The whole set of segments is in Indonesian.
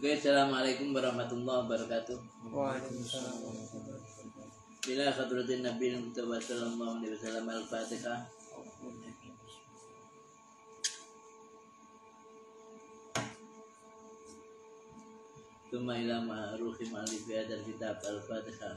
Oke, assalamualaikum warahmatullahi wabarakatuh. Waalaikumsalam warahmatullahi wabarakatuh. Bila hadratin Nabi Muhammad sallallahu alaihi wasallam al-Fatihah. Tsumma ila ma'rufi ma'alif hadal kitab al-Fatihah.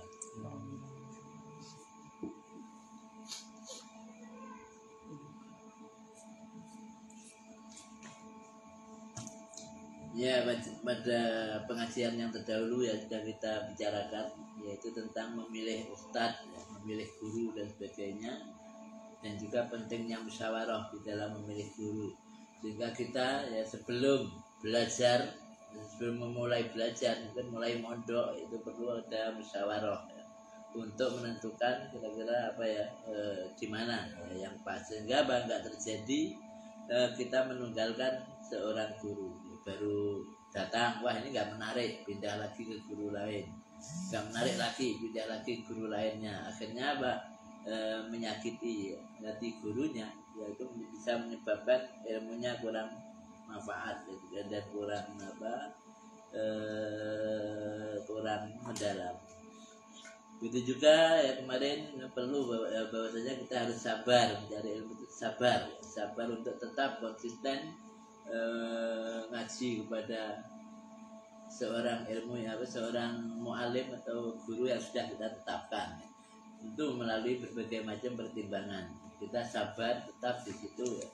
Ya, pada pengajian yang terdahulu ya sudah kita bicarakan, yaitu tentang memilih ustadz, ya, memilih guru dan sebagainya, dan juga pentingnya musyawarah di dalam memilih guru. Sehingga kita ya sebelum belajar, sebelum memulai belajar, mungkin mulai mondok itu perlu ada musyawarah ya, untuk menentukan kira-kira apa ya di mana ya, yang pas, sehingga nggak terjadi kita menunggalkan seorang guru. Baru datang, wah ini nggak menarik, pindah lagi ke guru lain, nggak menarik lagi, pindah lagi guru lainnya, akhirnya apa menyakiti hati gurunya, yaitu bisa menyebabkan ilmunya kurang manfaat dan kurang kurang mendalam. Begitu juga ya kemarin perlu bahwasanya kita harus sabar mencari ilmu, sabar untuk tetap konsisten ngaji kepada seorang ilmu ya, seorang mu'alim atau guru yang sudah kita tetapkan. Itu melalui berbagai macam pertimbangan. Kita sabar tetap di situ ya.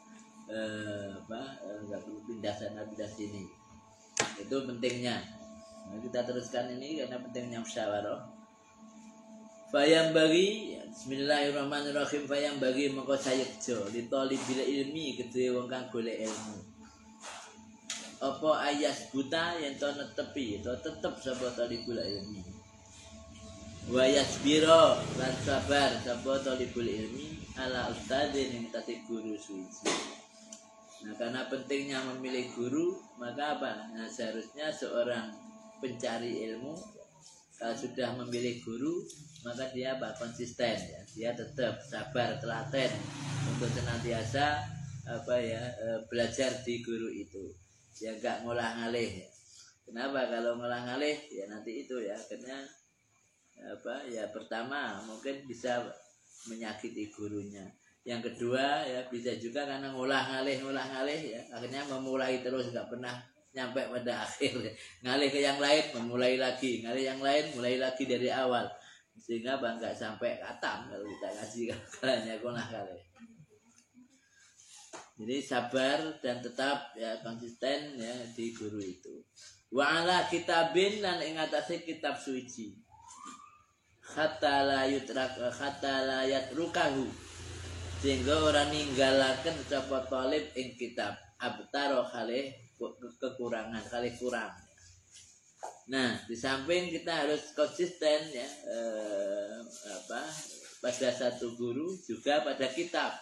Nggak perlu pindah sana pindah sini. Itu pentingnya. Nah, kita teruskan ini karena pentingnya musyawarah. Fayam bagi bismillahirrahmanirrahim, fayam bagi mengko sayekjo li talibil ilmi kedue wong kang golek ilmu. Apa ayas buta yang to netepi to tetep sapa talibul ilmi. Wa yasbiro lan sabar sapa talibul ilmi ala ustadzin yang tati guru suci. Nah, karena pentingnya memilih guru, maka apa? Nah, seharusnya seorang pencari ilmu kalau sudah memilih guru, maka dia konsisten ya. Dia tetap sabar, telaten untuk senantiasa belajar di guru itu. Ya enggak ngolah ngalih ya. Kenapa? Kalau ngolah ngalih ya nanti itu ya akhirnya pertama mungkin bisa menyakiti gurunya. Yang kedua ya bisa juga karena ngolah ngalih ya akhirnya memulai terus, enggak pernah nyampe pada akhir ya. Ngalih ke yang lain memulai lagi, ngalih yang lain mulai lagi dari awal, sehingga enggak sampai katam kalau kita ngaji kalanya ngolah ngalih. Jadi sabar dan tetap ya konsisten ya di guru itu. Wa ala kitabin lan ing atase kitab suci. Hatta la yatrukahu. Sehingga ora ninggalaken sapa talib ing kitab abtaro kalih kekurangan, kalih kurang. Nah, di samping kita harus konsisten ya pada satu guru juga pada kitab.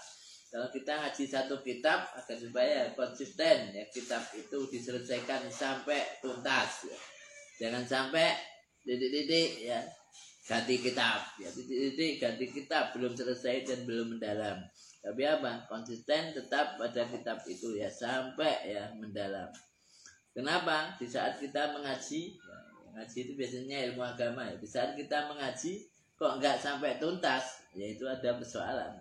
Kalau kita ngaji satu kitab agar supaya konsisten ya, kitab itu diselesaikan sampai tuntas ya. Jangan sampai titik-titik ya ganti kitab ya, titik-titik ganti kitab belum selesai dan belum mendalam. Tapi apa? Konsisten tetap pada kitab itu ya sampai ya mendalam. Kenapa? Di saat kita mengaji ya, ngaji itu biasanya ilmu agama ya. Di saat kita mengaji kok enggak sampai tuntas, yaitu ada persoalan.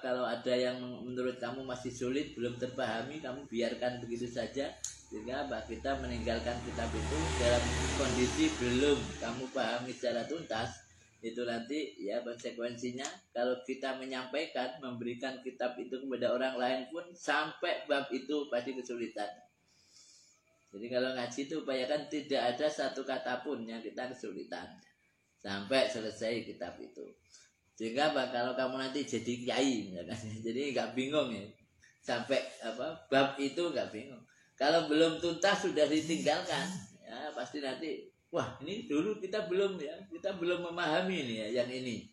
Kalau ada yang menurut kamu masih sulit, belum terpahami, kamu biarkan begitu saja, sehingga kita meninggalkan kitab itu dalam kondisi belum kamu pahami secara tuntas. Itu nanti ya konsekuensinya kalau kita menyampaikan, memberikan kitab itu kepada orang lain pun sampai bab itu pasti kesulitan. Jadi kalau ngaji itu upayakan tidak ada satu kata pun yang kita kesulitan sampai selesai kitab itu. Sehingga kalau kamu nanti jadi kiai jadi nggak bingung ya sampai bab itu nggak bingung. Kalau belum tuntas sudah ditinggalkan ya pasti nanti wah ini dulu kita belum memahami ini ya yang ini.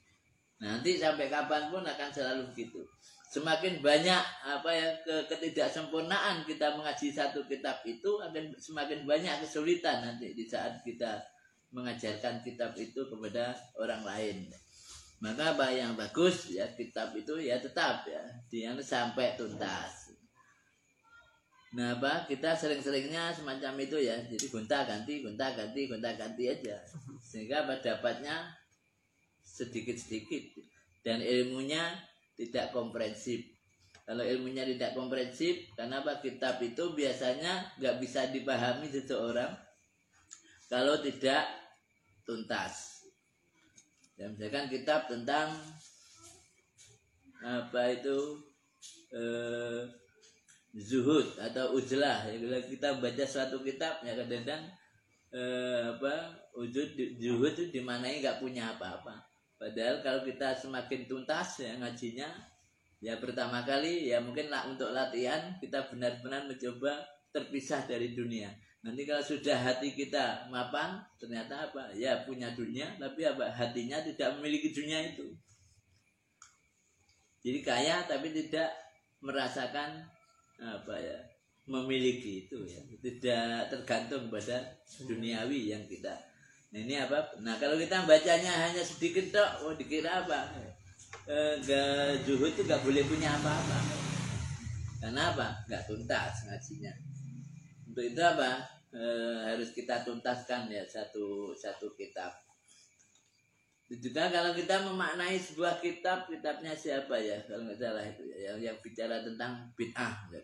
Nanti sampai kapanpun akan selalu begitu. Semakin banyak ketidaksempurnaan kita mengaji satu kitab itu, akan semakin banyak kesulitan nanti di saat kita mengajarkan kitab itu kepada orang lain. Maka yang bagus ya kitab itu ya tetap ya sampai tuntas. Nah, kita sering-seringnya semacam itu ya. Jadi gonta-ganti aja. Sehingga dapatnya sedikit-sedikit dan ilmunya tidak komprehensif. Kalau ilmunya tidak komprehensif, kenapa kitab itu biasanya nggak bisa dipahami seseorang kalau tidak tuntas. Ya, misalkan kitab tentang zuhud atau ujlah, ya, kalau kita baca suatu kitab ya kadang-kadang zuhud itu dimanai nggak punya apa-apa. Padahal kalau kita semakin tuntas ya ngajinya, ya pertama kali ya mungkin untuk latihan kita benar-benar mencoba terpisah dari dunia. Nanti kalau sudah hati kita mapan, ternyata ya punya dunia, tapi hatinya tidak memiliki dunia itu. Jadi kaya tapi tidak merasakan memiliki itu ya, tidak tergantung pada duniawi yang kita. Nah ini nah kalau kita bacanya hanya sedikit tok, dikira zuhud itu nggak boleh punya apa-apa. Karena nggak tuntas ngajinya. Untuk itu harus kita tuntaskan ya satu kitab. Juga kalau kita memaknai sebuah kitabnya siapa ya, kalau nggak salah itu ya, yang bicara tentang bid'ah ya.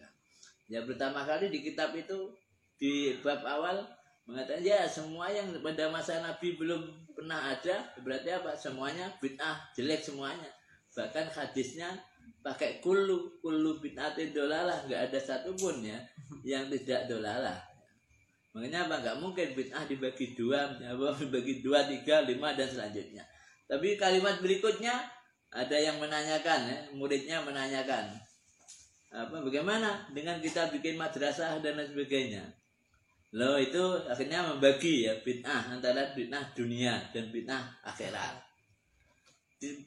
Ya pertama kali di kitab itu di bab awal mengatakan ya semua yang pada masa Nabi belum pernah ada, berarti semuanya bid'ah, jelek semuanya. Bahkan hadisnya pakai kullu bid'atin dolalah, nggak ada satupun ya yang tidak dolalah. Makanya nggak mungkin bid'ah dibagi dua, dibagi 2, 3, 5 dan selanjutnya. Tapi kalimat berikutnya ada yang menanyakan ya, muridnya menanyakan bagaimana dengan kita bikin madrasah dan lain sebagainya. Loh itu akhirnya membagi ya bid'ah antara bid'ah dunia dan bid'ah akhirat.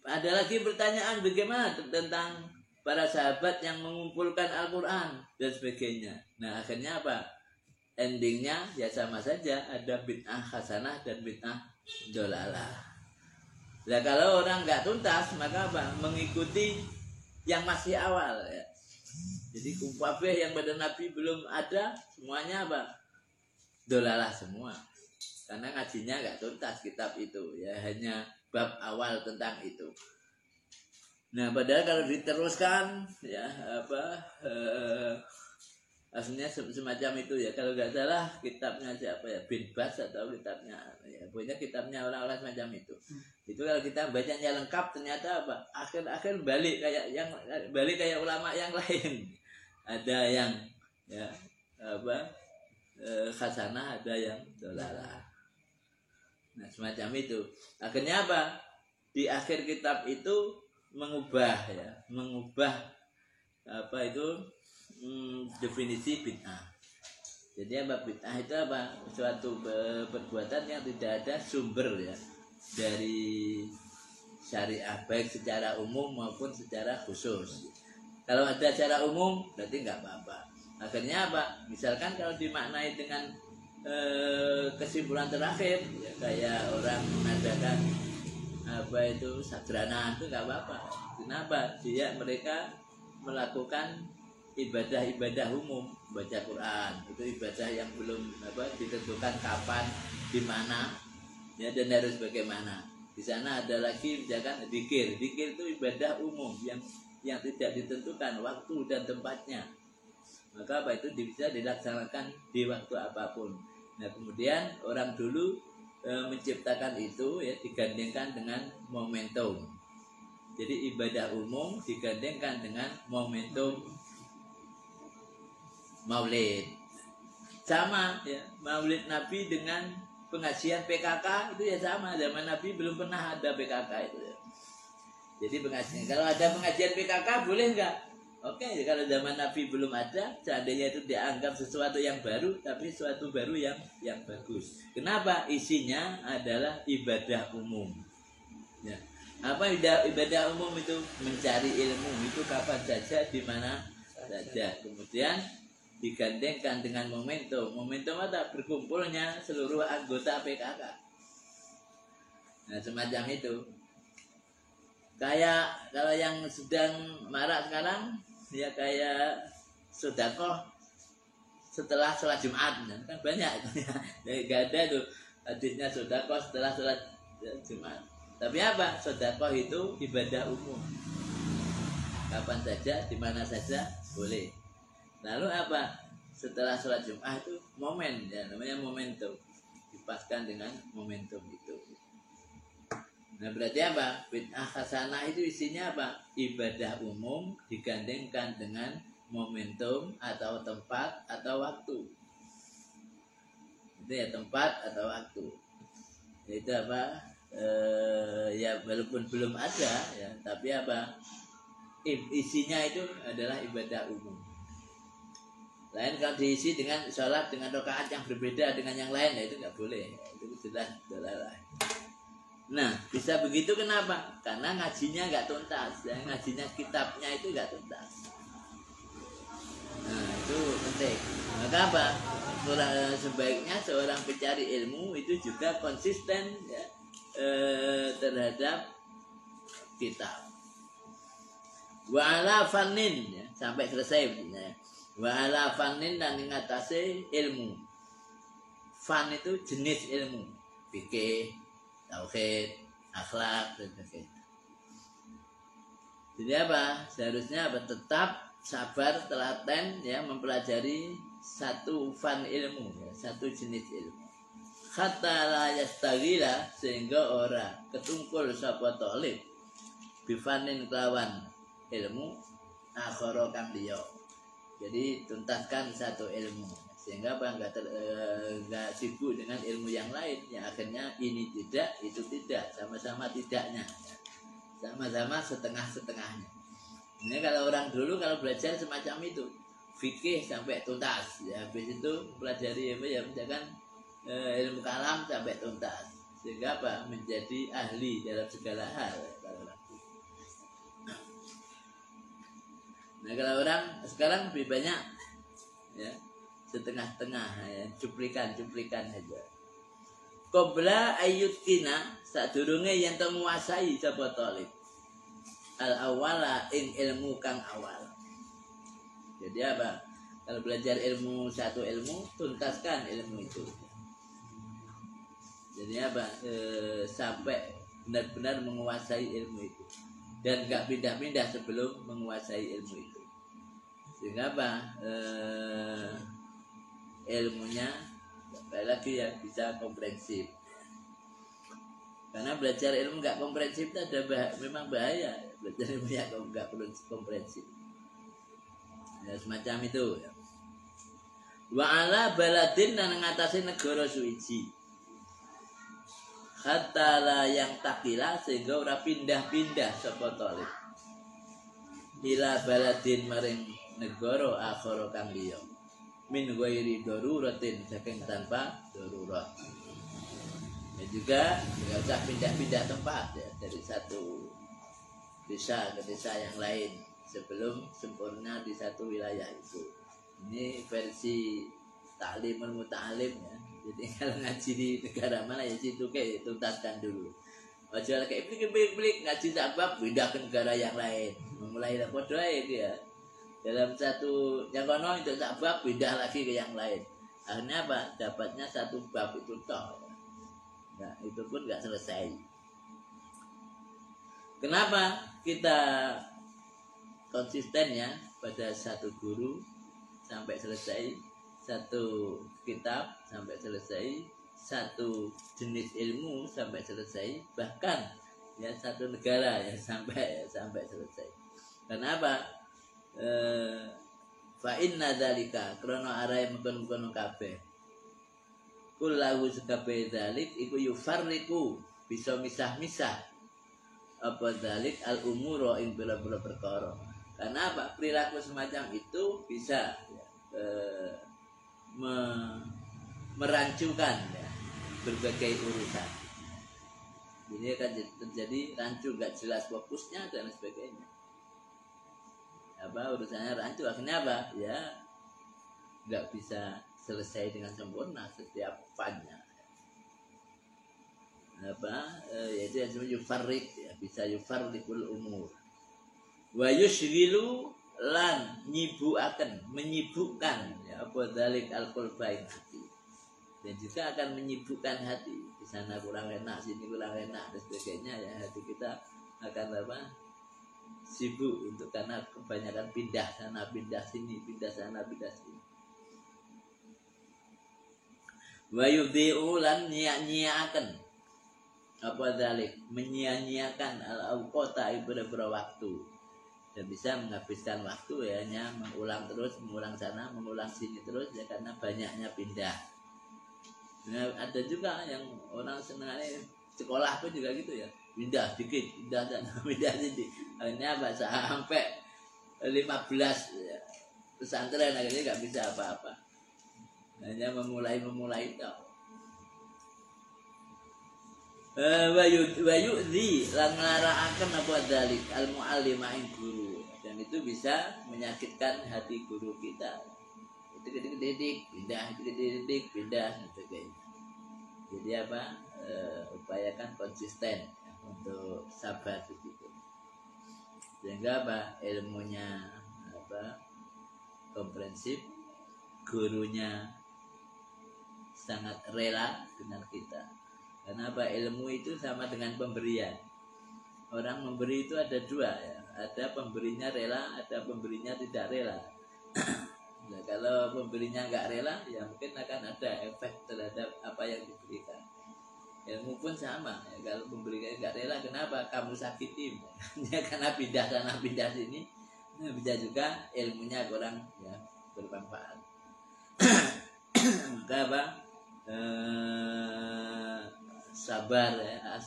Ada lagi pertanyaan bagaimana tentang para sahabat yang mengumpulkan Al-Quran dan sebagainya. Nah akhirnya endingnya ya sama saja, ada bid'ah hasanah dan bid'ah dolalah. Nah kalau orang nggak tuntas maka mengikuti yang masih awal ya. Jadi kumpabeh yang pada Nabi belum ada semuanya dolalah semua. Karena ngajinya nggak tuntas kitab itu ya, hanya bab awal tentang itu. Nah padahal kalau diteruskan ya aslinya semacam itu ya. Kalau nggak salah kitabnya siapa ya, Bin Bas atau kitabnya ya, pokoknya kitabnya orang-orang semacam itu. Itu kalau kita bacanya lengkap ternyata akhir balik kayak ulama yang lain. Ada yang ya khasanah, ada yang dolalah. Nah semacam itu. Akhirnya di akhir kitab itu mengubah definisi bid'ah. Jadi bid'ah itu suatu perbuatan yang tidak ada sumber ya dari syariah, baik secara umum maupun secara khusus. Kalau ada secara umum berarti nggak apa-apa. Akhirnya misalkan kalau dimaknai dengan kesimpulan terakhir ya, kayak orang mengadakan sadrana itu nggak apa-apa. Kenapa? Mereka melakukan ibadah umum, baca Quran itu ibadah yang belum ditentukan kapan, di mana ya, dan harus bagaimana. Di sana ada lagi misalkan zikir itu ibadah umum yang tidak ditentukan waktu dan tempatnya. Maka itu bisa dilaksanakan di waktu apapun. Nah kemudian orang dulu menciptakan itu ya digandengkan dengan momentum. Jadi ibadah umum digandengkan dengan momentum maulid. Sama ya, maulid Nabi dengan pengajian PKK itu ya sama. Zaman Nabi belum pernah ada PKK itu ya. Jadi pengajian, kalau ada pengajian PKK boleh nggak? Oke, kalau zaman Nabi belum ada, seandainya itu dianggap sesuatu yang baru, tapi sesuatu baru yang bagus. Kenapa? Isinya adalah ibadah umum. Ya. Apa ibadah umum itu? Mencari ilmu itu kapan saja, di mana saja. Kemudian digandengkan dengan momentum. Momentum apa? Berkumpulnya seluruh anggota PKK. Nah, semacam itu. Kayak kalau yang sedang marak sekarang ya kayak sedekah setelah sholat Jumat, kan banyak itu ya. Gak ada tuh hadisnya sedekah setelah sholat Jumat. Tapi apa? Sedekah itu ibadah umum. Kapan saja, di mana saja boleh. Lalu apa? Setelah sholat Jumat itu momen, ya namanya momentum. Dipaskan dengan momentum itu. Nah berarti apa? Bid'ah hasanah itu isinya apa? Ibadah umum digandengkan dengan momentum atau tempat atau waktu. Itu ya, tempat atau waktu. Itu apa? Ya walaupun belum ada ya, tapi apa? Isinya itu adalah ibadah umum. Lain kalau diisi dengan sholat dengan rakaat yang berbeda dengan yang lain, ya itu nggak boleh. Itu jelas dolalah. Nah, bisa begitu kenapa? Karena ngajinya nggak tuntas, ya. Ngajinya kitabnya itu nggak tuntas. Nah, itu penting. Maka apa? Sebaiknya seorang pencari ilmu itu juga konsisten ya, terhadap kitab. Wa ala fannin ya, sampai selesai ya. Wa ala fannin dan mengatasi ilmu. Fan itu jenis ilmu, fikih, tauhid, akhlak dan sebagainya. Jadi apa? Seharusnya apa? Tetap sabar, telaten ya mempelajari satu fan ilmu, ya, satu jenis ilmu. Hatta la yastaghila, sehingga ora ketungkul sapa talib bifanin kelawan ilmu akhara kang liya. Jadi tuntaskan satu ilmu sehingga apa enggak sibuk dengan ilmu yang lain yang akhirnya ini tidak itu tidak, sama-sama tidaknya, sama-sama setengah-setengahnya. Ini kalau orang dulu kalau belajar semacam itu fikih sampai tuntas ya, habis itu pelajari apa ya, misalkan ilmu kalam sampai tuntas sehingga apa menjadi ahli dalam segala hal. Nah kalau orang sekarang lebih banyak ya setengah-tengah ya, cuplikan aja. Qabla ayyutkina sadurunge yen to nguasai sapa talib. Al awala ing ilmu kang awal. Jadi apa? Kalau belajar ilmu satu ilmu, tuntaskan ilmu itu. Jadi apa? Sampai benar-benar menguasai ilmu itu. Dan enggak pindah-pindah sebelum menguasai ilmu itu. Sehingga apa? Ilmunya lagi ya bisa komprehensif. Karena belajar ilmu nggak komprehensif itu ada memang bahaya. Belajar ilmu yang nggak perlu komprehensif. Ya, semacam itu. Ya. Wa ala baladin dan ngatasi negara suci. Hatta la yang takila sehingga ora pindah-pindah sapa talib. Ila baladin maring negara akhara kang liya. Min ghairi daruratin saking tanpa darurat. Ya juga nggak usah pindah-pindah tempat ya, dari satu desa ke desa yang lain sebelum sempurna di satu wilayah itu. Ini versi taklimul muta'alim ya. Jadi kalau ngaji di negara mana ya situ kayak tuntaskan dulu. Aja kayak blik ngaji sabab pindah ke negara yang lain. Memulai lah podo ya. Dalam satu yang kono itu tak bab pindah lagi ke yang lain. Akhirnya apa? Dapatnya satu bab itu toh. Nah, itu pun nggak selesai. Kenapa kita konsisten ya pada satu guru sampai selesai, satu kitab sampai selesai, satu jenis ilmu sampai selesai, bahkan ya satu negara ya sampai selesai. Kenapa? Fa inna dzalika krana arae mengkon-mengkon kabeh kullahu sekabeh dzalik iku yufarriqu bisa misah-misah apa dzalik al umura ing bela-bela perkara. Karena apa? Perilaku semacam itu bisa merancukan ya, berbagai urusan. Jadi akan terjadi rancu, gak jelas fokusnya dan sebagainya. Apa urusannya rancu, akhirnya apa ya nggak bisa selesai dengan sempurna setiap fannya. Apa yaitu yang disebut yufarriq ya, bisa yufarriqul umur wa yushghilu lan menyibukkan ya apa dzalik al-qalbain hati. Dan juga akan menyibukkan hati. Di sana kurang enak, sini kurang enak dan sebagainya ya, hati kita akan apa? Sibuk untuk karena kebanyakan pindah sana, pindah sini, pindah sana, pindah sini. Wa yudhi'u lan nyia-nyiakan apa dzalik, menyia-nyiakan al-awqata beberapa waktu. Dan bisa menghabiskan waktu ya, hanya mengulang terus, mengulang sana, mengulang sini terus ya, karena banyaknya pindah. Nah, ada juga yang orang senangnya sekolah pun juga gitu ya, pindah dikit, pindah sana, pindah sini. Akhirnya apa, sampai 15 ya, pesantren akhirnya nggak bisa apa-apa, hanya memulai itu. Wa yu'dzi lan ngaraaken apa dzalik al muallima ing guru, dan itu bisa menyakitkan hati guru kita. Didik pindah, didik pindah sebagainya. Jadi apa, upayakan konsisten ya, untuk sabar begitu, sehingga apa, ilmunya apa komprehensif, gurunya sangat rela dengan kita. Karena apa, ilmu itu sama dengan pemberian. Orang memberi itu ada dua ya, ada pemberinya rela, ada pemberinya tidak rela. Nah, kalau pemberinya nggak rela, ya mungkin akan ada efek terhadap apa yang diberikan. Ilmu pun sama ya, kalau pemberinya nggak rela, kenapa? Kamu sakitin ya, karena pindah sana pindah sini. Nah, bisa juga ilmunya kurang ya bermanfaat. Maka apa, sabar ya,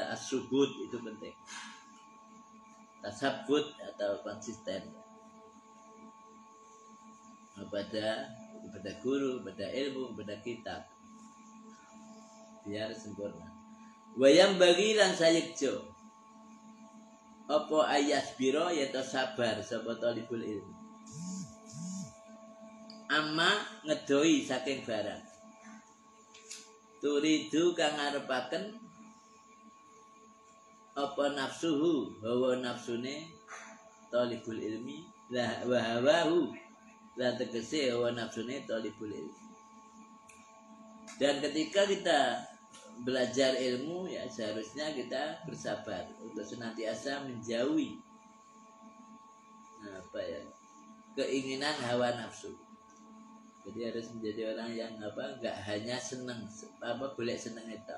as-subut itu penting, tasabut atau konsisten kepada guru, kepada ilmu, kepada kitab, biar sempurna. Wayang bagi lan sayekjo apa ayas biro yaitu sabar sapa talibul ilmu amma ngedoi saking barang turidu kang ngarepaken apa nafsuhu, hawa nafsune talibul ilmi la wa hawahu, la tegese hawa nafsune talibul ilmi. Dan ketika kita belajar ilmu ya, seharusnya kita bersabar untuk senantiasa menjauhi apa ya, keinginan hawa nafsu. Jadi harus menjadi orang yang apa, enggak hanya senang apa, boleh senang itu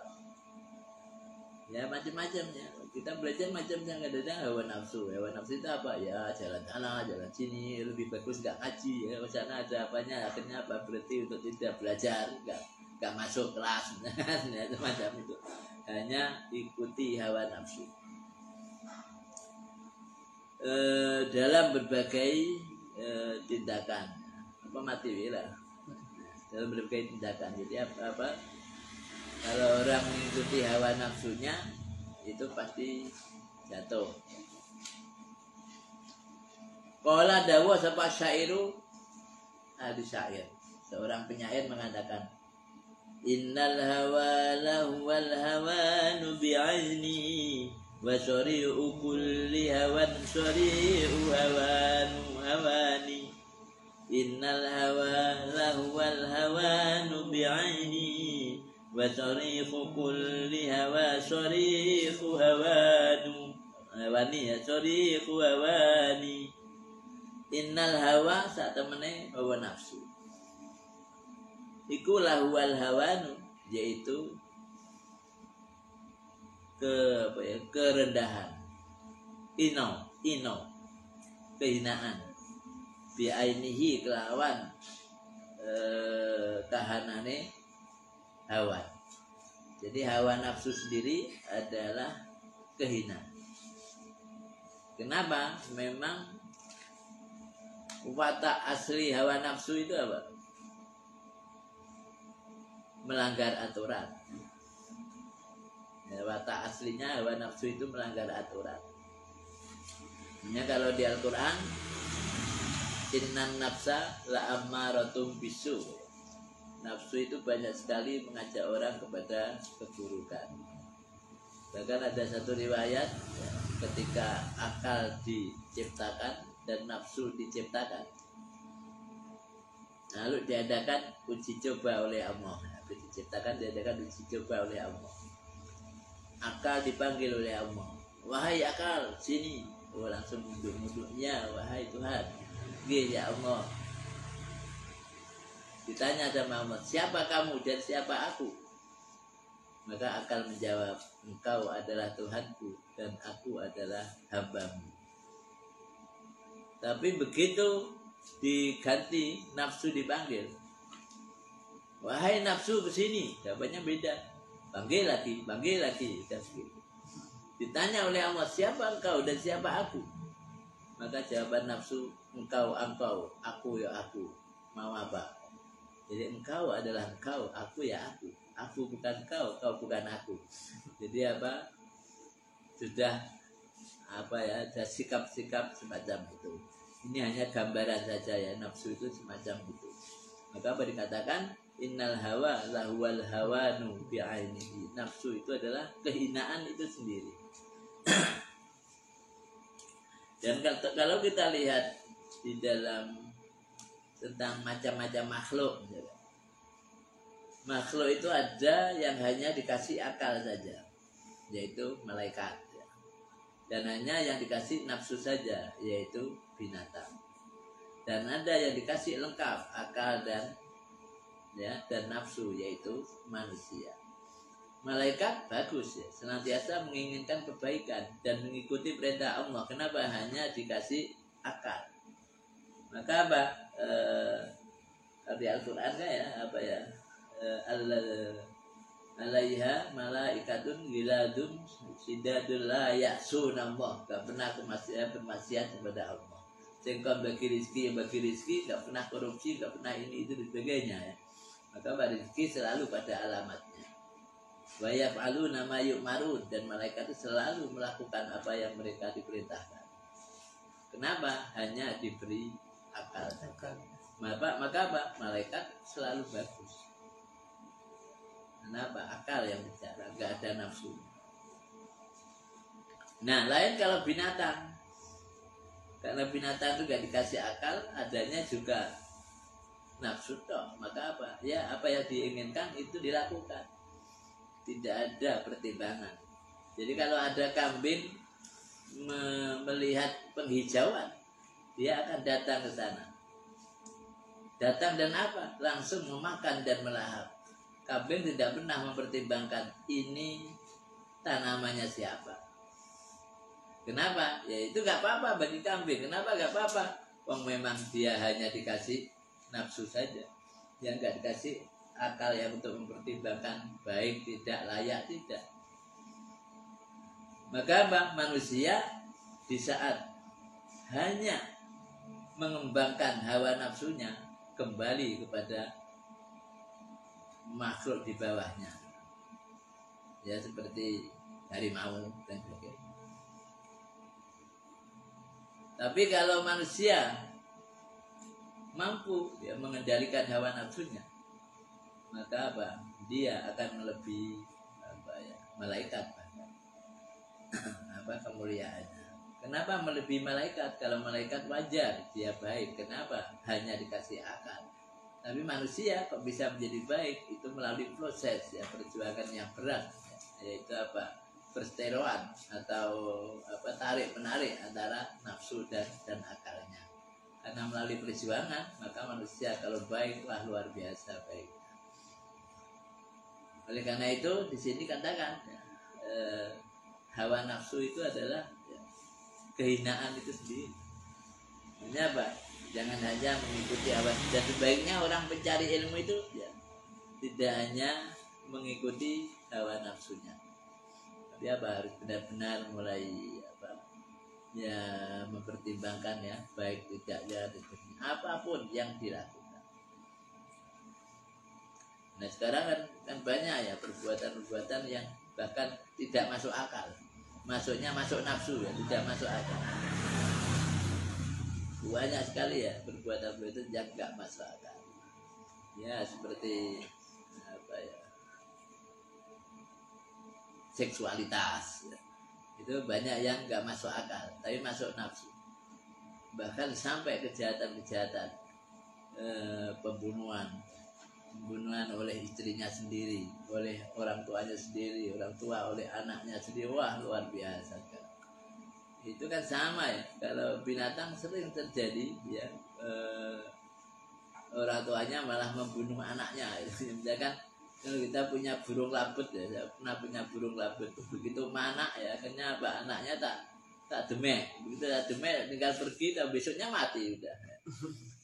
ya, macam-macam ya. Kita belajar macam-macam, kadang-kadang hawa nafsu itu apa ya, jalan sana jalan sini, lebih bagus enggak ngaji ya, sana ada apanya, akhirnya apa, berhenti untuk tidak belajar, enggak masuk kelas ya, semacam itu, hanya ikuti hawa nafsu dalam berbagai tindakan apa, mati wira dalam berbagai tindakan. Jadi apa, kalau orang mengikuti hawa nafsunya itu pasti jatuh. Qala dawa sapa syairu, ahli syair, seorang penyair mengatakan, innal hawa lahwal hawanu bi'azni wa syari'u kulli hawan syari'u hawanu hawani. Innal hawa lahwal hawanu bi'aini wa syari'u kulli hawa syari'u hawanu hawani ya, syari'u hawani. Innal hawa sak temene hawa nafsu iku lahwal hawanu, yaitu kerendahan, ino kehinaan, bi'ainihi kelawan kahanane hawa. Jadi hawa nafsu sendiri adalah kehinaan. Kenapa? Memang watak asli hawa nafsu itu apa? Melanggar aturan ya, watak aslinya hawa nafsu itu melanggar aturan. Hanya kalau di Al-Quran, innan nafsa la ammaratum bisu, nafsu itu banyak sekali mengajak orang kepada keburukan. Bahkan ada satu riwayat ya, ketika akal diciptakan dan nafsu diciptakan. Lalu diadakan uji coba oleh Allah. Habis diciptakan diadakan uji coba oleh Allah. Akal dipanggil oleh Allah. Wahai akal, sini. Oh, langsung munduk-munduknya, wahai Tuhan. Ya Allah. Ditanya sama Allah, siapa kamu dan siapa aku? Maka akal menjawab, engkau adalah Tuhanku dan aku adalah hambamu. Tapi begitu diganti, nafsu dipanggil, wahai nafsu kesini, jawabannya beda. Panggil lagi. Ditanya oleh Allah, siapa engkau dan siapa aku? Maka jawaban nafsu, engkau, aku ya aku. Mau apa? Jadi engkau adalah engkau, aku ya aku. Aku bukan kau bukan aku. Jadi apa? Sudah apa ya? Ada sikap-sikap semacam itu. Ini hanya gambaran saja ya, nafsu itu semacam itu. Maka apa dikatakan? Innal hawa lahuwal hawanu bi'ainihi. Nafsu itu adalah kehinaan itu sendiri. Dan kalau kita lihat di dalam tentang macam-macam makhluk, makhluk itu ada yang hanya dikasih akal saja, yaitu malaikat, dan hanya yang dikasih nafsu saja, yaitu binatang. Dan ada yang dikasih lengkap akal dan nafsu, yaitu manusia. Malaikat bagus ya, senantiasa menginginkan kebaikan dan mengikuti perintah Allah. Kenapa? Hanya dikasih akal. Maka apa? Di Al-Quran kan ya, apa ya? Alaiha malaikatun giladun sidadul la ya'sunallah. Gak pernah bermaksiat kepada Allah. Sehingga bagi rizki, gak pernah korupsi, gak pernah ini itu dan sebagainya ya. Maka rizki selalu pada alamatnya. Wa yaf'aluna ma yu'marun, dan malaikat itu selalu melakukan apa yang mereka diperintahkan. Kenapa? Hanya diberi akal. Maka apa? Malaikat selalu bagus. Kenapa? Akal yang bicara, nggak ada nafsu. Nah, lain kalau binatang. Karena binatang itu nggak dikasih akal, adanya juga nafsu toh. Maka apa? Ya, apa yang diinginkan itu dilakukan. Tidak ada pertimbangan. Jadi kalau ada kambing melihat penghijauan, dia akan datang ke sana. Datang dan apa? Langsung memakan dan melahap. Kambing tidak pernah mempertimbangkan ini tanamannya siapa. Kenapa? Ya itu gak apa-apa bagi kambing. Kenapa gak apa-apa? Wong memang dia hanya dikasih nafsu saja. Yang gak dikasih akal yang untuk mempertimbangkan baik, tidak, layak, tidak. Maka apa? Manusia di saat hanya mengembangkan hawa nafsunya, kembali kepada makhluk di bawahnya, ya seperti harimau dan sebagainya. Tapi kalau manusia mampu ya mengendalikan hawa nafsunya, maka apa? Dia akan melebihi malaikat kemuliaannya. Kenapa melebihi malaikat? Kalau malaikat wajar dia baik. Kenapa? Hanya dikasih akal. Tapi manusia kok bisa menjadi baik? Itu melalui proses ya, perjuangan yang berat, yaitu apa? Perseteruan atau tarik menarik antara nafsu dan akalnya. Karena melalui perjuangan, maka manusia kalau baik wah luar biasa baik. Oleh karena itu di sini katakan hawa nafsu itu adalah kehinaan itu sendiri. Ini apa? Jangan hanya mengikuti hawa. Dan sebaiknya orang pencari ilmu itu ya, tidak hanya mengikuti hawa nafsunya, tapi apa? Harus benar-benar mulai mempertimbangkan ya, baik tidaknya apapun yang dilakukan. Nah sekarang kan banyak ya perbuatan-perbuatan yang bahkan tidak masuk akal. Masuknya masuk nafsu ya, tidak masuk akal. Banyak sekali ya perbuatan-perbuatan yang tidak masuk akal. Ya seperti seksualitas ya. Itu banyak yang nggak masuk akal, tapi masuk nafsu. bahkan sampai kejahatan-kejahatan, pembunuhan oleh istrinya sendiri, oleh orang tuanya sendiri, orang tua oleh anaknya sendiri. Wah, luar biasa. Itu kan sama ya, kalau binatang sering terjadi ya, orang tuanya malah membunuh anaknya. Misalkan kalau kita punya burung labet ya, saya pernah punya burung labet, begitu mana ya, akhirnya apa, anaknya tak demek, begitu tak demek tinggal pergi, dan besoknya mati udah.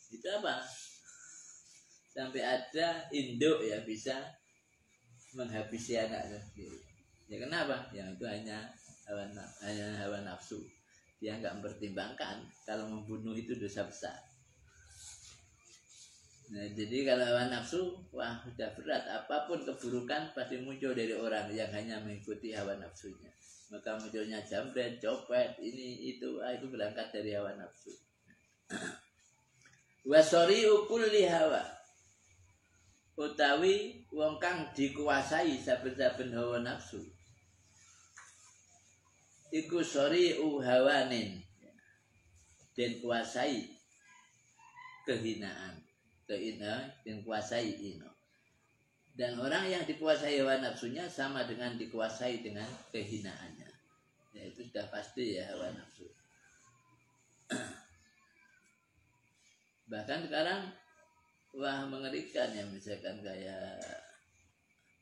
Itu apa? Sampai ada induk ya bisa menghabisi anaknya sendiri. Ya kenapa? Yang itu hanya hawa nafsu. Dia nggak mempertimbangkan kalau membunuh itu dosa besar. Nah, jadi kalau hawa nafsu, wah sudah berat. Apapun keburukan pasti muncul dari orang yang hanya mengikuti hawa nafsunya. Maka munculnya jambret, copet, ini itu berangkat dari hawa nafsu. Wasori kulli hawa, utawi wong kang dikuasai saben-saben hawa nafsu. Iku sori hawanin, dan kuasai kehinaan. Dan kuasai ino. Dan orang yang dikuasai hawa nafsunya sama dengan dikuasai dengan kehinaannya. Ya, itu sudah pasti ya, hawa nafsu. Bahkan sekarang wah mengerikan ya, misalkan kayak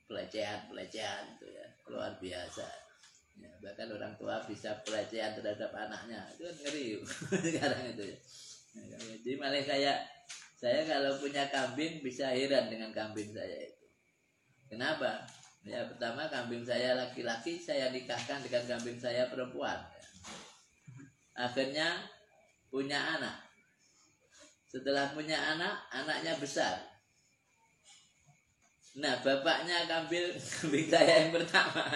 pelecehan itu ya, luar biasa. Ya, bahkan orang tua bisa pelecehan terhadap anaknya, itu kan ngeri sekarang itu ya. Jadi malah kayak saya kalau punya kambing bisa heran dengan kambing saya itu. Kenapa? Ya pertama, kambing saya laki-laki, saya nikahkan dengan kambing saya perempuan. Akhirnya punya anak. Setelah punya anak, anaknya besar. Nah, bapaknya kambing saya yang pertama,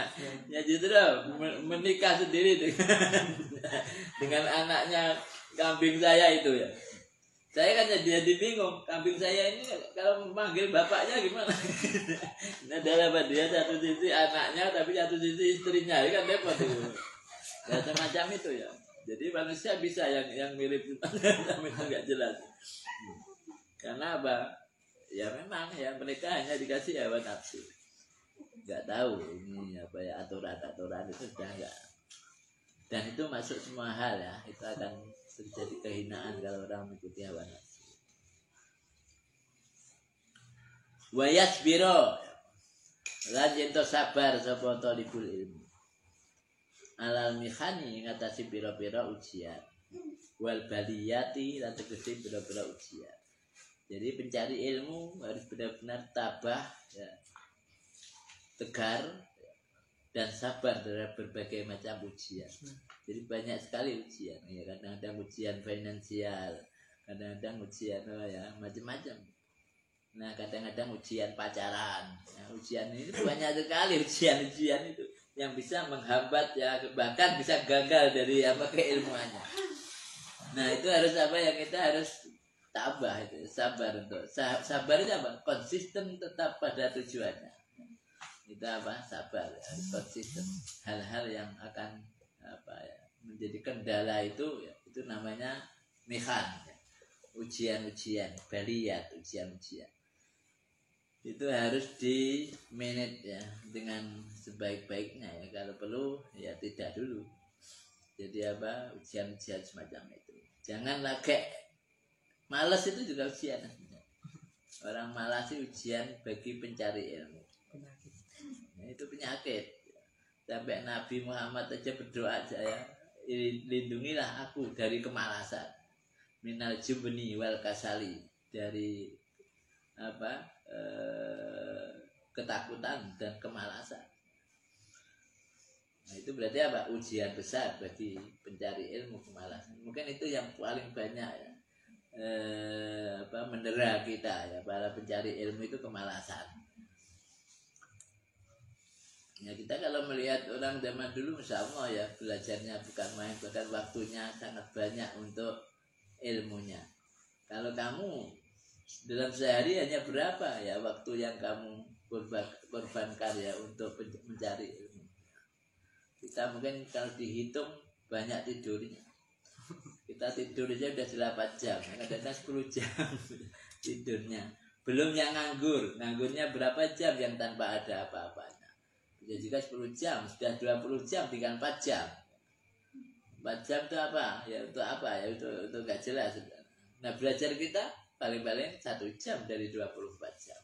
ya justru menikah sendiri dengan anaknya kambing saya itu ya. Saya kan jadi bingung, kambing saya ini kalau memanggil bapaknya gimana? Nah, dalam dia satu sisi anaknya, tapi satu sisi istrinya, itu kan repot itu. Ya semacam itu ya. Jadi manusia bisa yang mirip tapi itu nggak jelas. Karena apa? Ya memang ya mereka hanya dikasih hawa nafsu. Nggak tahu ini apa ya, aturan itu sudah enggak. Dan itu masuk semua hal ya, itu akan terjadi kehinaan kalau orang mengikuti hawa nafsu. Wa yasbiro, lan yen sabar sapa talibul ilmu. Alal mihani ngatasi pira-pira ujian. Wal baliyati lan tegese pira-pira ujian. Jadi pencari ilmu harus benar-benar tabah ya, tegar dan sabar terhadap berbagai macam ujian. Jadi banyak sekali ujian ya, kadang-kadang ujian finansial, kadang-kadang ujian ya macam-macam. Nah, kadang-kadang ujian pacaran. Nah, ujian ini banyak sekali ujian itu yang bisa menghambat ya, bahkan bisa gagal dari apa keilmuannya. Nah, itu harus apa ya, kita harus tabah itu, sabar untuk sabar itu apa? Konsisten tetap pada tujuannya. Itu apa? Sabar, harus konsisten. Hal-hal yang akan apa ya, menjadi kendala itu ya, itu namanya mihan ya. Ujian-ujian, baliyat, ujian-ujian. Itu harus di manage ya dengan sebaik-baiknya ya. Kalau perlu ya tidak dulu. Jadi apa? Ujian-ujian semacam itu. Jangan lagi malas, itu juga ujian. Orang malas itu ujian bagi pencari ilmu. Nah, itu penyakit. Sampai Nabi Muhammad aja berdoa aja ya, lindungilah aku dari kemalasan, minal jubni wal kasali, dari apa ketakutan dan kemalasan. Nah, itu berarti apa? Ujian besar bagi pencari ilmu, kemalasan. Mungkin itu yang paling banyak ya, mendera kita ya, para pencari ilmu itu kemalasan. Ya, kita kalau melihat orang zaman dulu, Masya Allah ya, belajarnya bukan main, bahkan waktunya sangat banyak untuk ilmunya. Kalau kamu dalam sehari hanya berapa ya waktu yang kamu korbankan ya untuk mencari ilmu? Kita mungkin kalau dihitung banyak tidurnya. Kita tidur aja udah 8 jam, kadang-kadang 10 jam tidurnya. Belum yang nganggur, nganggurnya berapa jam yang tanpa ada apa-apanya. Bisa juga 10 jam, sudah 20 jam tinggal 4 jam. 4 jam itu apa? Ya untuk apa? Ya itu nggak jelas. Nah belajar kita paling-paling 1 jam dari 24 jam.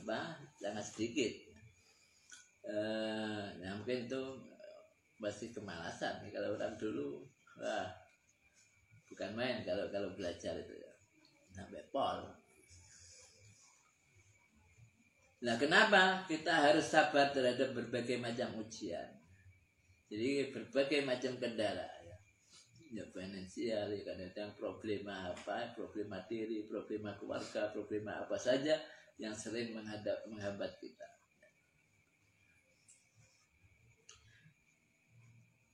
Apa? Sangat sedikit. Nah mungkin itu masih kemalasan. Kalau orang dulu, wah, bukan main kalau belajar itu ya. Sampai pol. Nah kenapa kita harus sabar terhadap berbagai macam ujian? Jadi berbagai macam kendala ya finansial, ya kadang-kadang problema apa, problema diri, problema keluarga, problema apa saja yang sering menghambat kita.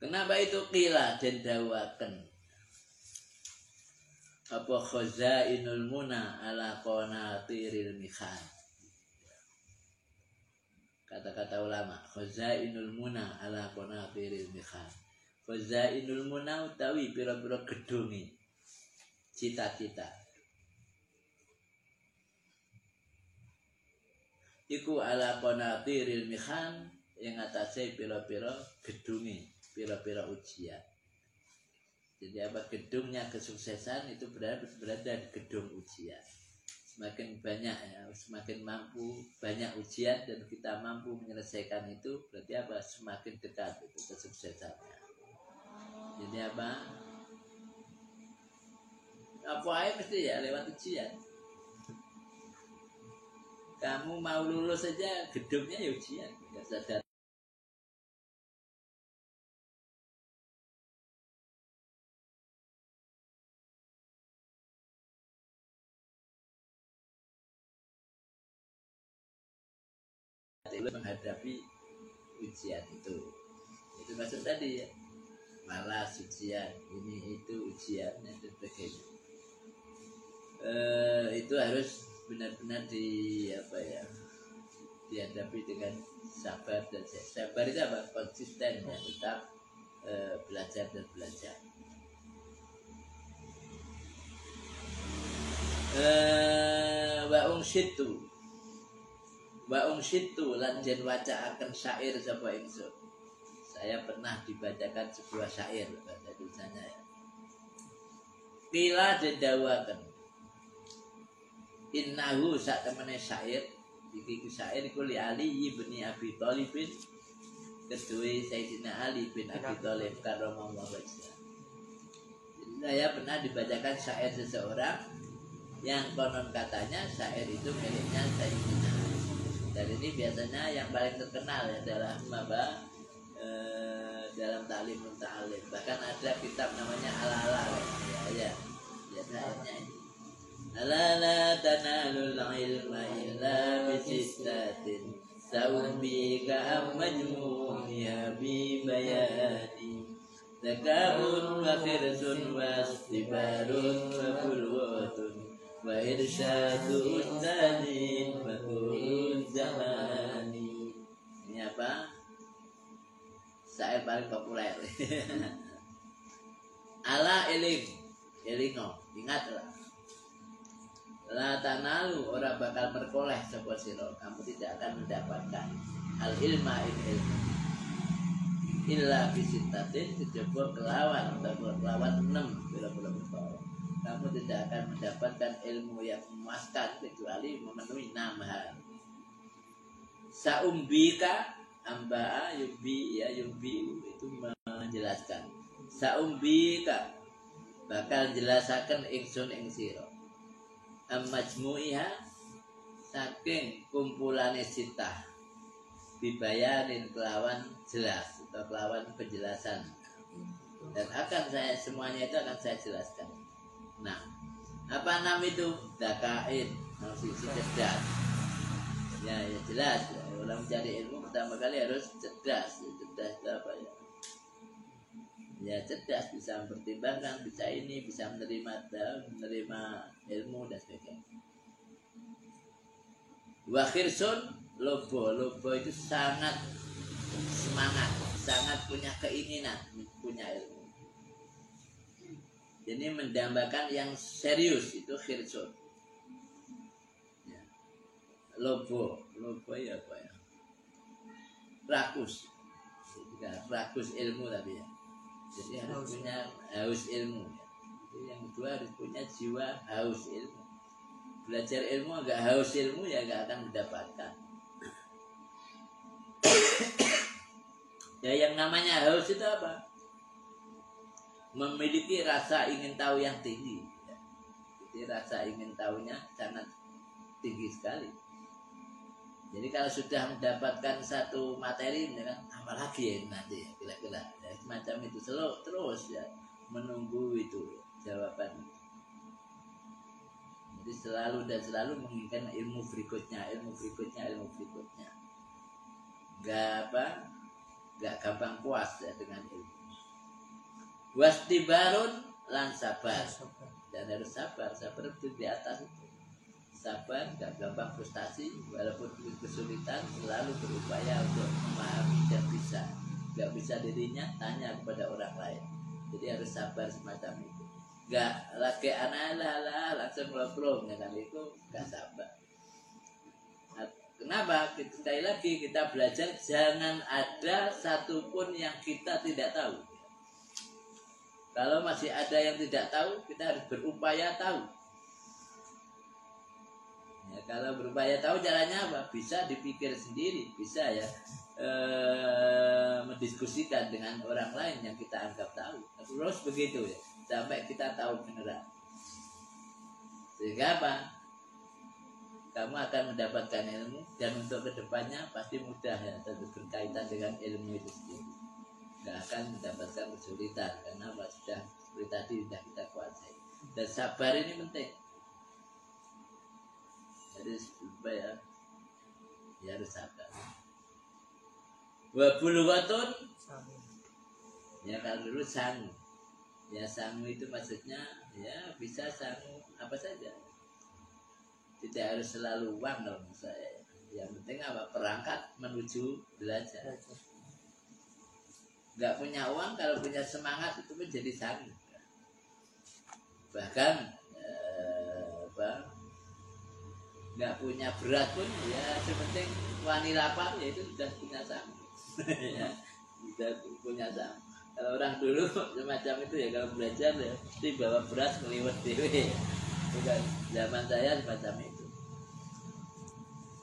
Kenapa itu qila dan dawakan? Apa khazainul muna ala qanatiril mikhan. Kata-kata ulama, khazainul muna ala qanatiril mikhan. Khazainul muna utawi pira-pira gedunge cita-cita. Iku ala qanatiril mikhan yang atase pira-pira gedunge, pira-pira ujian. Jadi apa gedungnya kesuksesan itu berada di gedung ujian. Semakin banyak ya, semakin mampu banyak ujian dan kita mampu menyelesaikan itu berarti apa? Semakin dekat itu kesuksesannya. Jadi apa? Apa aja mesti ya lewat ujian. Kamu mau lulus saja gedungnya ya ujian. Nggak sadar. Menghadapi ujian itu maksud tadi ya, malas ujian ini itu ujian dan sebagainya. Itu harus benar-benar dihadapi dengan sabar dan sabar itu apa? Konsisten ya, tetap belajar dan belajar. Wa ungsitu lan jen waca akan syair sapa ingsun. Saya pernah dibacakan sebuah syair bahasa tulisannya ya. Qila dedawaken. Innahu sak temene syair iki syair iku li Ali bin Abi Thalib kedue Sayyidina Ali bin Abi Thalib karramallahu wajhah. Saya pernah dibacakan syair seseorang yang konon katanya syair itu miliknya Sayyidina Ali. Dan ini biasanya yang paling terkenal ya dalam dalam ta'lim muta'alim. Bahkan ada kitab namanya Al-Ala ya biasanya ini. Ala tanalul ilma illa bisittatin sawbika majmu'ya bi bayani zakabun wa khirsun wa istibarun wa bulwatun wa irsyadu ustadin wa kulun zamani. Ini apa? Syair paling populer. Ala elingo, ingatlah. La tanalu ora bakal perkoleh sapa sira, kamu tidak akan mendapatkan al ilma ilmu illa bisitatin kejaba kelawan atau kelawan 6 pira-pira perkara. Kamu tidak akan mendapatkan ilmu yang memuaskan kecuali memenuhi 6 hal. Saumbika ambaa yumbi itu menjelaskan. Saumbika bakal jelasaken ingsun ing sira. Majmu'iha saking kumpulane sitah dibayarin kelawan jelas atau kelawan penjelasan, dan akan saya semuanya itu akan saya jelaskan. Nah, apa nama itu? Dakain, sisi cerdas. Ya jelas. Orang mencari ilmu pertama kali harus cerdas. Cerdas itu apa ya? Ya cerdas, bisa mempertimbangkan, bisa ini, bisa menerima ilmu dan sebagainya. Wa khirsun, lobo itu sangat semangat, sangat punya keinginan punya ilmu. Jadi mendambakan yang serius itu khirsun. Ya. Lobo ya apa ya? Rakus. Rakus ilmu tapi ya. Jadi harus punya haus ilmu. Ya. Jadi yang kedua harus punya jiwa haus ilmu. Belajar ilmu agak haus ilmu ya nggak akan mendapatkan. Ya yang namanya haus itu apa? Memiliki rasa ingin tahu yang tinggi. Jadi rasa ingin tahunya sangat tinggi sekali. Jadi kalau sudah mendapatkan satu materi, ya kan, apalagi ya nanti kira-kira ya, semacam itu selalu terus ya menunggu itu jawaban. Jadi selalu dan selalu menginginkan ilmu berikutnya. Gak gampang puas ya dengan ilmu. Wastibarun lan sabar. Dan harus sabar itu di atas itu. Sabar, gak gampang frustasi, walaupun kesulitan selalu berupaya untuk memahami dan bisa. Gak bisa dirinya, tanya kepada orang lain. Jadi harus sabar semacam itu. Gak lagi anak langsung ngobrol dengan itu, gak sabar. Kenapa? Sekali lagi kita belajar jangan ada satupun yang kita tidak tahu. Kalau masih ada yang tidak tahu, kita harus berupaya tahu. Ya, kalau berupaya tahu caranya apa? Bisa dipikir sendiri, bisa ya mendiskusikan dengan orang lain yang kita anggap tahu. Terus begitu ya, sampai kita tahu beneran. Sehingga apa? Kamu akan mendapatkan ilmu dan untuk kedepannya pasti mudah ya, tentu berkaitan dengan ilmu itu sendiri. Gak akan mendapatkan kesulitan karena apa? Sudah seperti tadi sudah kita kuasai. Dan sabar ini penting. Jadi supaya ya harus sabar. Wa bulughatun ya kalau dulu sangu. Ya sangu itu maksudnya ya bisa sangu apa saja. Tidak harus selalu uang kalau menurut saya. Yang penting apa? Perangkat menuju belajar. Gak punya uang kalau punya semangat itu menjadi sangu. Bahkan nggak punya berat pun ya sepenting wani lapar ya itu sudah punya sangu. Ya, sudah punya sangu. Kalau orang dulu semacam itu ya kalau belajar ya mesti bawa beras ngeliwet dewe. Bukan zaman saya semacam itu.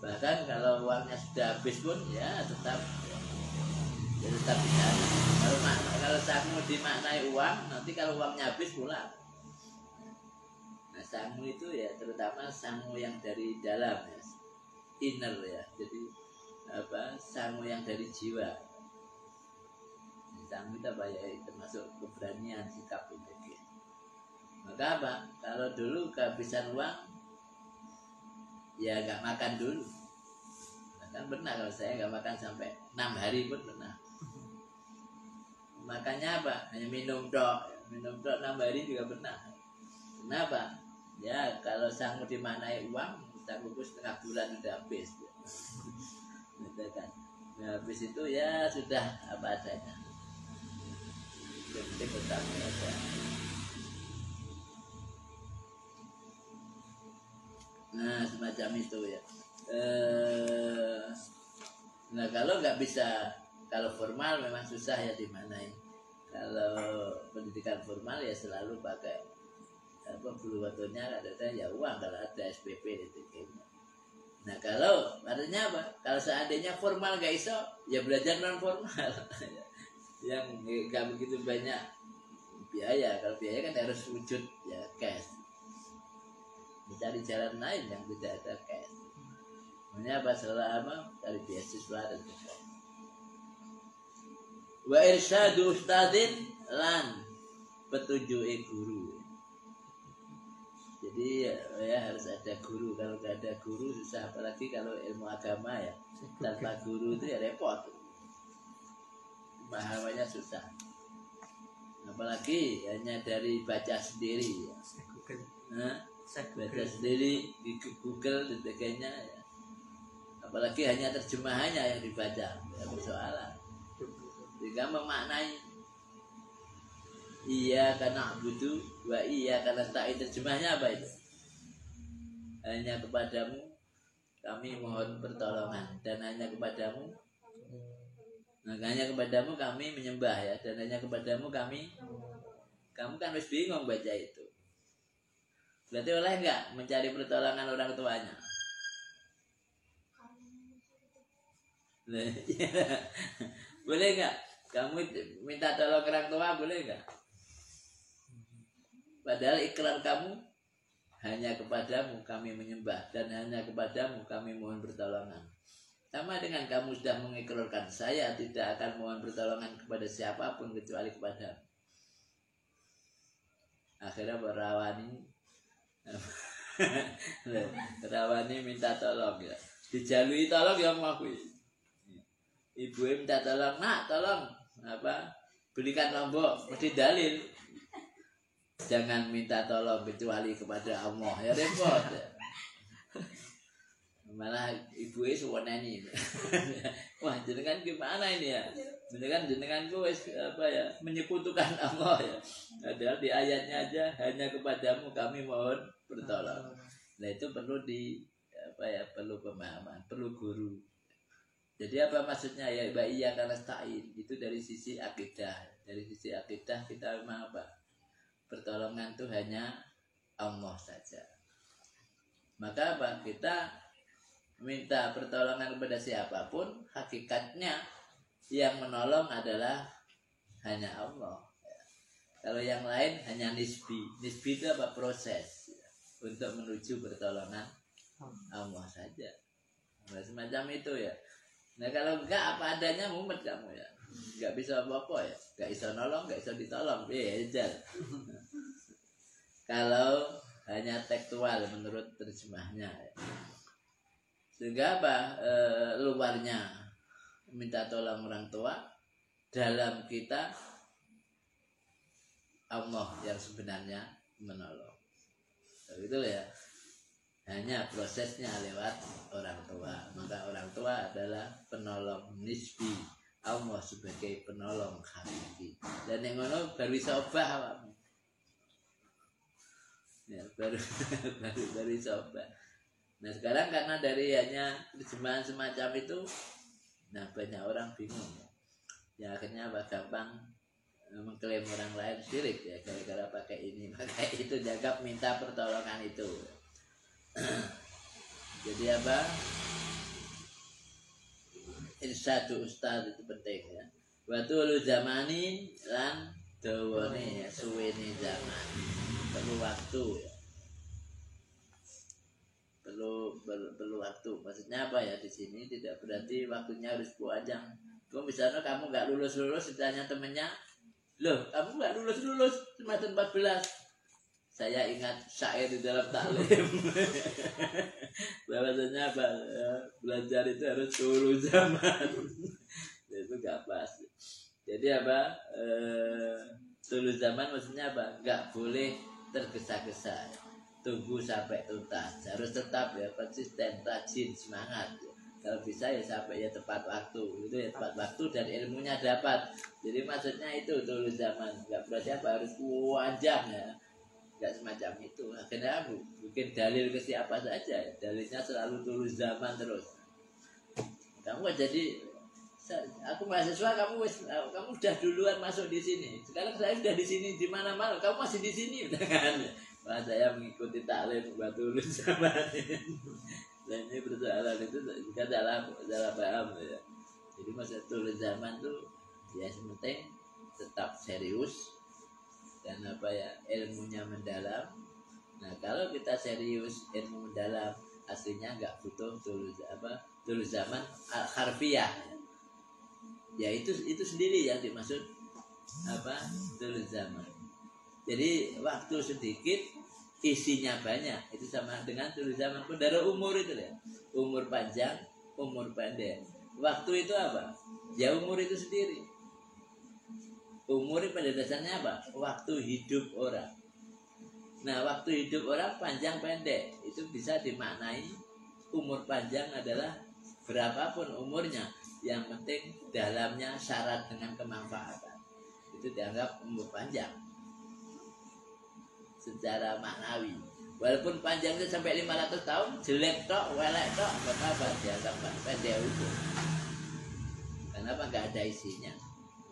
Bahkan kalau uangnya sudah habis pun ya tetap bisa. Kalau sangu dimaknai uang, nanti kalau uangnya habis pulang. Sangu itu ya terutama sangu yang dari dalam ya, inner ya, jadi apa sangu yang dari jiwa. Sangu itu apa ya, termasuk keberanian sikap itu. Maka apa? Kalau dulu kehabisan uang, ya nggak makan dulu. Kan pernah kalau saya nggak makan sampai 6 hari pun pernah. Makannya apa? Hanya minum tok 6 hari juga pernah. Kenapa? Ya kalau sangu dimaknai uang, sangu setengah bulan udah habis. Gitu kan. Nah, habis itu ya sudah apa adanya. Jadi tetap aja. Nah semacam itu ya. Nah kalau nggak bisa, kalau formal memang susah ya dimaknai. Kalau pendidikan formal ya selalu pakai apa bulughatnya ada ya uang kalau ada SPP itu. Nah kalau artinya apa? Kalau seandainya formal nggak iso ya belajar non formal yang nggak begitu banyak biaya. Kalau biaya kan harus wujud ya cash. Mencari jalan lain yang tidak ada cash. Makanya apa selama dari beasiswa dan sebagainya. Wa irsyadu ustadin lan petunjuke guru. Jadi ya harus ada guru. Kalau nggak ada guru susah, apalagi kalau ilmu agama ya tanpa guru itu ya repot. Pemahamannya susah. Apalagi hanya dari baca sendiri. Baca sendiri di Google dan sebagainya ya. Apalagi hanya terjemahannya yang dibaca ya persoalan. Sehingga memaknai Iya karena butuh wa iya karena nasta'in, terjemahnya apa itu? Hanya kepadamu kami mohon pertolongan, dan hanya kepadamu, nah, hanya kepadamu kami menyembah ya, dan hanya kepadamu kami. Kamu kan harus bingung baca itu. Berarti oleh enggak mencari pertolongan orang tuanya? Boleh enggak? Kamu minta tolong orang tua boleh enggak? Padahal ikrar kamu hanya kepadamu kami menyembah, dan hanya kepadamu kami mohon pertolongan. Sama dengan kamu sudah mengikrarkan saya tidak akan mohon pertolongan kepada siapapun kecuali kepadamu. Akhirnya berawani minta tolong ya, dijalui tolong yang mengakui. Ibu minta tolong, nak tolong apa belikan lombok, mesti dalil. Jangan minta tolong kecuali kepada Allah, ya repot ya. Malah ibu suweneni. Wah, jenengan gimana ini ya? Jenengan gue apa ya menyekutukan Allah ya. Padahal di ayatnya aja hanya kepadamu kami mohon pertolongan. Nah itu perlu perlu pemahaman, perlu guru. Jadi apa maksudnya ya iya karena nasta'in itu dari sisi akidah. Dari sisi akidah kita memang apa? Pertolongan itu hanya Allah saja. Maka apa? Kita minta pertolongan kepada siapapun, hakikatnya yang menolong adalah hanya Allah. Kalau yang lain hanya nisbi. Nisbi itu apa? Proses untuk menuju pertolongan Allah saja. Nah, semacam itu ya. Nah kalau enggak apa adanya mumet kamu ya. Enggak bisa apa-apa ya. Enggak bisa nolong, enggak bisa ditolong. Beda. Kalau hanya tekstual menurut terjemahnya ya. Sehingga apa luarnya minta tolong orang tua, dalam kita Allah yang sebenarnya menolong. Begitu ya. Hanya prosesnya lewat orang tua. Maka orang tua adalah penolong nisbi, Allah sebagai penolong hakiki. Dan yang ngono baru bisa obah ya, baru coba. Nah sekarang karena dari hanya terjemahan semacam itu, nah banyak orang bingung ya, akhirnya apa gampang mengklaim orang lain syirik ya, gara-gara pakai ini pakai itu, jaga minta pertolongan itu. Jadi apa irsadu ustaz itu penting ya. Watul zamanin lan dawane ya, suwene zaman, perlu waktu ya. Perlu waktu. Maksudnya apa ya, di sini tidak berarti waktunya harus panjang. Kalau misalnya kamu nggak lulus ditanya temennya, loh kamu nggak lulus semester 14. Saya ingat syair di dalam taklim bahwasanya apa belajar itu harus dulu zaman. Itu nggak pas. Jadi apa dulu zaman maksudnya apa? Nggak boleh tergesa-gesa. Tunggu sampai tuntas, harus tetap ya konsisten, rajin, semangat ya. Kalau bisa ya sampai ya tepat waktu, itu ya tepat waktu dan ilmunya dapat. Jadi maksudnya itu dulu zaman, nggak berarti apa harus panjang ya, nggak semacam itu. Akhirnya bikin dalil ke siapa saja, dalilnya selalu dulu zaman terus. Kamu jadi aku mahasiswa, kamu udah duluan masuk di sini. Sekarang saya sudah di sini di mana-mana, kamu masih di sini, kan? Wah, saya mengikuti taklim batu zaman. Dan ini persoalan itu juga salah paham ya. Jadi masa tulis zaman tuh ya penting tetap serius dan apa ya ilmunya mendalam. Nah kalau kita serius ilmu mendalam aslinya nggak butuh tulis zaman harfiah. Ya itu sendiri yang dimaksud apa tulis zaman. Jadi waktu sedikit isinya banyak, itu sama dengan tulis zaman. Dari umur itu ya, umur panjang, umur pendek. Waktu itu apa? Ya umur itu sendiri. Umur pada dasarnya apa? Waktu hidup orang. Nah waktu hidup orang panjang pendek itu bisa dimaknai umur panjang adalah berapapun umurnya, yang penting dalamnya syarat dengan kemanfaatan, itu dianggap umur panjang. secara maknawi. Walaupun panjangnya sampai 500 tahun, jelek tok, welek tok, apa dianggap pendek hukum. Kenapa nggak ada isinya?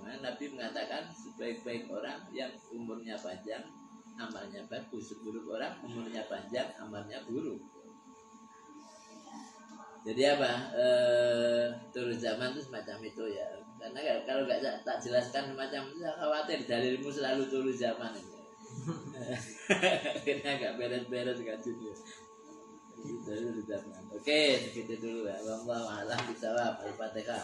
Nah, Nabi mengatakan sebaik-baik orang yang umurnya panjang, amalnya bagus. Seburuk orang umurnya panjang, amalnya buruk. Jadi apa? Turun zaman itu semacam itu ya. Karena kalau nggak tak jelaskan semacam itu, saya khawatir dalilmu selalu turun zaman ini. Akhirnya nggak beres-beres kajinya. Oke, segitu dulu ya. Wallahu a'lam bishawab. Al-Fatihah.